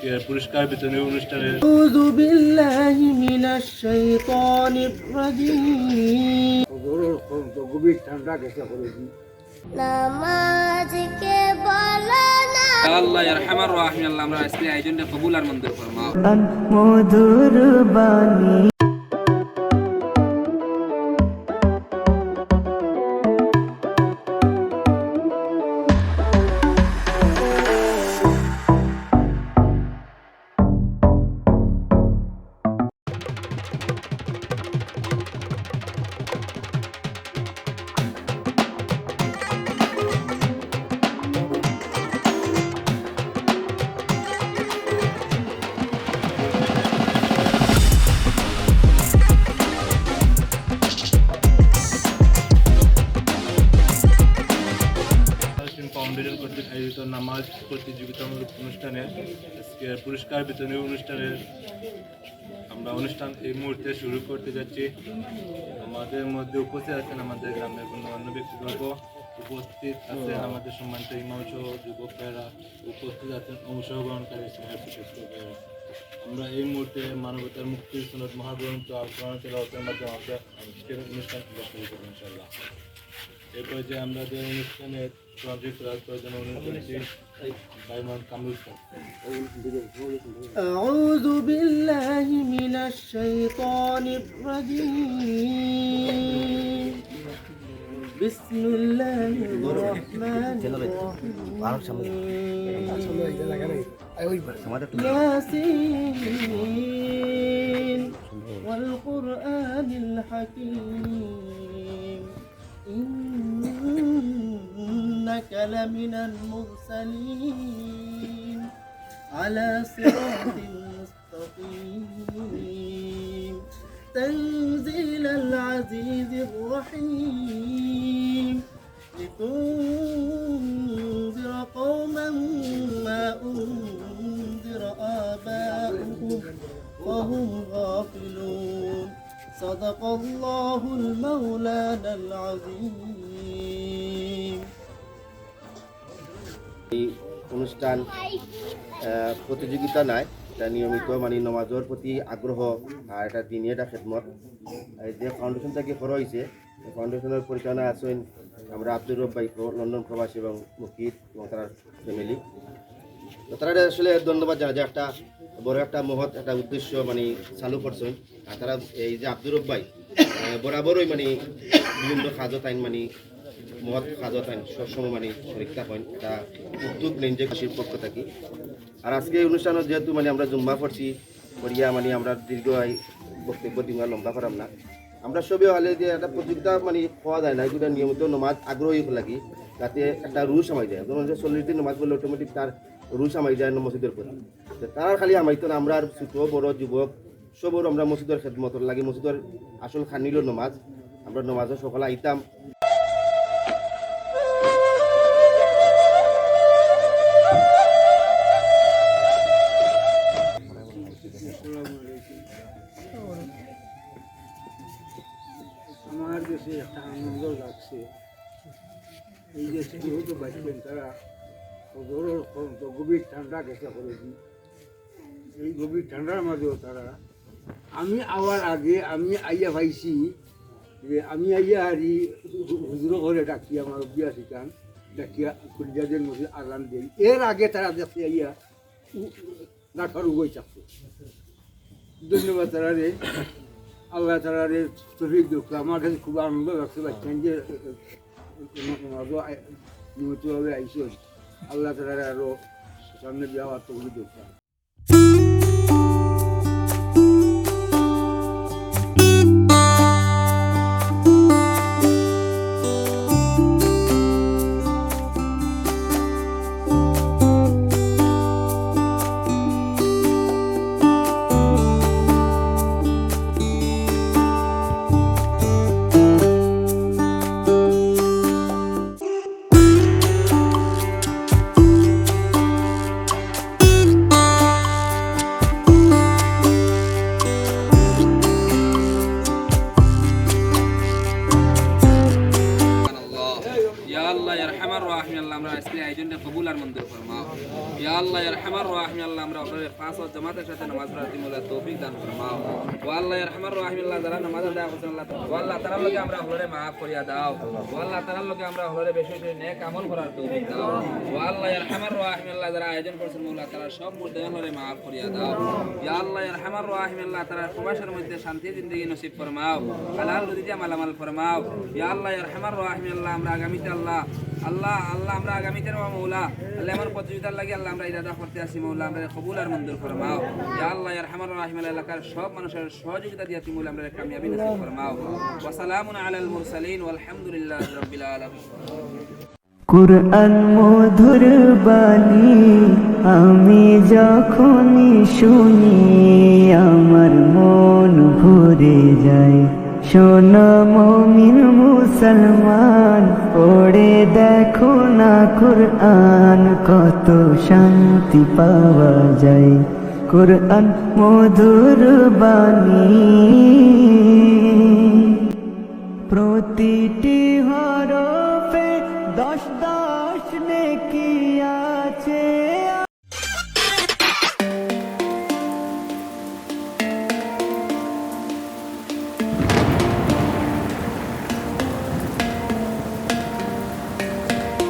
আজকে পুরস্কার বিতরণী অনুষ্ঠানে আউযু বিল্লাহি মিনাশ শাইতানির রাজিম। গভীর ঠান্ডা গেছে করেছি নামাজ কে বলো না আল্লাহ ইয়ারহামার রাহিম আল্লাহ আমরা আজকে আয়োজনটা কবুল আর মঞ্জুর ফরমাও। মধুর বাণী ফাউন্ডেশন কর্তৃক আয়োজিত নামাজ প্রতিযোগিতামূলক অনুষ্ঠানে আজকে পুরস্কার বিতরণী অনুষ্ঠানে আমরা অনুষ্ঠান এই মুহূর্তে শুরু করতে যাচ্ছি। আমাদের মধ্যে উপস্থিত আছেন আমাদের গ্রামের গণ্যমান্য ব্যক্তিবর্গ, উপস্থিত আছেন আমাদের সম্মানিত ইমাম সহ যুবক ভাইয়েরা, উপস্থিত আছেন অংশগ্রহণকারী স্নেহের শিক্ষকেরা। আমরা এই মুহূর্তে মানবতার মুক্তির সনদ মহাগ্রন্থ আল কোরআন তেলাওয়াতের মাধ্যমে আমরা আজকের অনুষ্ঠান শুরু করব ইনশাআল্লাহ। এরপর যে আমাদের অনুষ্ঠানে প্রজেক্ট রাজ করার জন্য অনুরোধ করছি ভাই মোহাম্মদ কামরুল স্যার। আউযু বিল্লাহি মিনাশ শাইতানির রাজিম। বিসমিল্লাহির রহমানির রহিম। ইয়াসিন ওয়াল কুরআনিল হাকীম। إنك لمن المرسلين على صراط مستقيم تنزيل العزيز الرحيم لتنذر قوما ما أنذر آباؤهم وهم غافلون صدق الله المولانا العظيم। এই অনুষ্ঠান প্রতিযোগিতা নাই, এটা নিয়মিত মানে নমাজের প্রতি আগ্রহ আর এটা দিনে এটা খেদমত। যে ফাউন্ডেশন থেকে করা হয়েছে, ফাউন্ডেশনের পরিচালনা আছেন আমরা আব্দুর রব ভাই, লন্ডন প্রবাসী এবং মুকিত এবং তার ফ্যামিলি। তো তারা আসলে ধন্যবাদ জানা যে একটা বড় একটা মহৎ একটা উদ্দেশ্য মানে চালু করছেন। আর তারা এই যে আব্দুর রব ভাই বরাবরই মানে বিভিন্ন কাজত আইন মানে মহৎ কাজত আইন সবসময় মানে শরীরটা হয় এটা উদ্যোগ নেন যে খুশির পক্ষ থাকি। আর আজকে অনুষ্ঠানে যেহেতু মানে আমরা জুম্মা পড়ছি পড়িয়া মানে আমরা দীর্ঘ বক্তব্য দিন লম্বা করাম না, আমরা সবই হলে যে একটা প্রতিযোগিতা মানে পাওয়া যায় না, এগুলো নিয়মিত নমাজ আগ্রহী লাগি যাতে একটা রুল সামাই যায়। যেমন 40 দিন নমাজ বললে অটোমেটিক তার রুল সামাই যায় মসজিদের প্রতি। তার খালি আমাইতো না, আমরা ছোট বড় যুবক সবর আমরা মসজিদের খেদমতর লাগে। মসজিদের আসল খানিল নমাজ, আমরা নমাজও সকালে আইতাম। আমার দেশে একটা আনন্দ লাগছে, এই দেশে যেহেতু বাঁচবেন তারা গভীর ঠান্ডা গেছে করেছি। এই গভীর ঠান্ডার মাঝেও তারা আমি আওয়ার আগে আমি আইয়া পাইছি যে আমি আইয়া হারি হুজুর করে ডাকি আমার অভ্যাস শিকান ডাকিয়া খুলিয়াদের মধ্যে আরাম দেই। এর আগে তারা দেখতে আইয়া ডাকার উবই চাপতো। ধন্যবাদ তারা রে, আল্লাহ তারা রে তফিক দুঃখ। আমার কাছে খুব আনন্দ লাগছে বাচ্চান যে নিয়মিতভাবে আইসো। আল্লাহ তারা আরও সামনে যাওয়ার তফিক দুঃখ। রাহিম আল্লাহ আমরা আজকে আয়োজনটা কবুল আর মঞ্জুর ফরমাও ইয়া আল্লাহ ইয়া রহমান রাহিম আল্লাহ আমরা আপনাদের পাঁচ ওয়াক্ত জামাতের সাথে নামাজ পড়ার দিমুলা তৌফিক দান ফরমাও ওয়া আল্লাহ ইয়া রহমান রাহিম আল্লাহ যারা নামাজ আদায় করছেন আল্লাহ ওয়া আল্লাহ তাআলার লগে আমরা হলরে maaf করিয়া দাও ওয়া আল্লাহ তাআলার লগে আমরা হলরে বেশি বেশি নেক আমল করার তৌফিক দাও ওয়া আল্লাহ ইয়া রহমান রাহিম আল্লাহ যারা আয়োজন করেছেন মাওলা তাআলা সব মুর্দে হলরে maaf করিয়া দাও ইয়া আল্লাহ ইয়া রহমান রাহিম আল্লাহ তাআলা প্রবাসের মধ্যে শান্তি জিন্দেগি নসিব ফরমাও হালাল রুজি মালামাল ফরমাও ইয়া আল্লাহ ইয়া রহমান রাহিম আল্লাহ আমরা আগামীতে আল্লাহ আমরা আগামীতে মাওলা আল্লাহ আমার প্রতিযোগিতার লাগি আল্লাহ আমরা ইরাদা করতে আসি মাওলা আমরা কবুল আর মঞ্জুর ফরমাও ইয়া আল্লাহ ইয়া রহমান রাহিম আল্লাহ এলাকার সব মানুষের সহযোগিতা দিয়া তুমি মাওলা আমরা কামিয়াবি নসিব ফরমাও ওয়া সালামুন আলাল মুরসালিন ওয়ালহামদুলিল্লাহি রাব্বিল আলামিন কুরআন মধুর বাণী আমি যখনই শুনি আমার মন ভরে যায় শোনো মুমিন মুসলমান পড়ে দেখো না কুরআন কত শান্তি পাওয়া যায় কুরআন মধুর বাণী প্রতিটি হরফে 10 10 নেকি